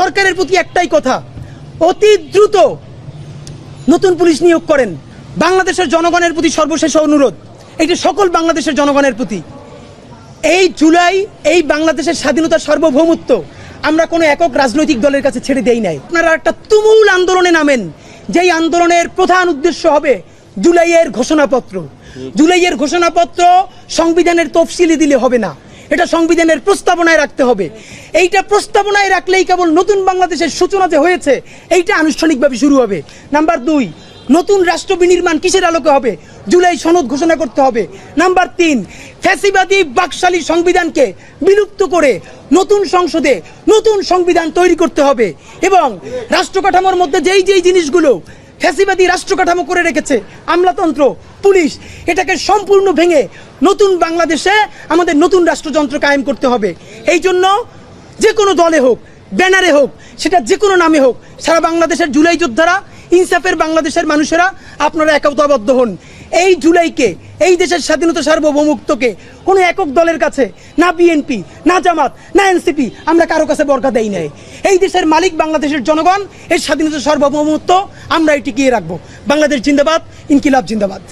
সরকারের প্রতি একটাই কথা, অতি দ্রুত নতুন পুলিশ নিয়োগ করেন। বাংলাদেশের জনগণের প্রতি সর্বশেষ অনুরোধ, এটি সকল বাংলাদেশের জনগণের প্রতি, এই জুলাই এই বাংলাদেশের স্বাধীনতার সার্বভৌমত্ব আমরা কোনো একক রাজনৈতিক দলের কাছে ছেড়ে দেই নাই। আপনারা একটা তুমুল আন্দোলনে নামেন, যেই আন্দোলনের প্রধান উদ্দেশ্য হবে জুলাইয়ের ঘোষণাপত্র। জুলাইয়ের ঘোষণাপত্র সংবিধানের তফসিলি দিলে হবে না, এটা সংবিধানের প্রস্তাবনায় রাখতে হবে। এইটা প্রস্তাবনায় রাখলেই কেবল নতুন বাংলাদেশের সূচনা যে হয়েছে এইটা আনুষ্ঠানিকভাবে শুরু হবে। নাম্বার 2, নতুন রাষ্ট্র বিনির্মাণ কিসের আলোকে হবে? জুলাই সনদ ঘোষণা করতে হবে। নাম্বার 3, ফ্যাসিবাদী বাকশালী সংবিধানকে বিলুপ্ত করে নতুন সংসদে নতুন সংবিধান তৈরি করতে হবে এবং রাষ্ট্র কাঠামোর মধ্যে যেই যেই জিনিসগুলো ফ্যাসিবাদী রাষ্ট্র কাঠামো করে রেখেছে, আমলাতন্ত্র, পুলিশ, এটাকে সম্পূর্ণ ভেঙে নতুন বাংলাদেশে আমাদের নতুন রাষ্ট্রযন্ত্র কায়েম করতে হবে। এই জন্য যে কোনো দলে হোক, ব্যানারে হোক, সেটা যে কোনো নামে হোক, সারা বাংলাদেশের জুলাই যোদ্ধারা, ইনসাফের বাংলাদেশের মানুষেরা আপনারা একতাবদ্ধ হন। এই জুলাইকে, এই দেশের স্বাধীনতা সার্বভৌমত্বকে কোনো একক দলের কাছে, না বিএনপি, না জামাত, না এনসিপি, আমরা কারো কাছে বরকা দেই নাই। এই দেশের মালিক বাংলাদেশের জনগণ, এই স্বাধীনতা সার্বভৌমত্ব আমরা টিকিয়ে রাখবো। বাংলাদেশ জিন্দাবাদ, ইনকিলাব জিন্দাবাদ।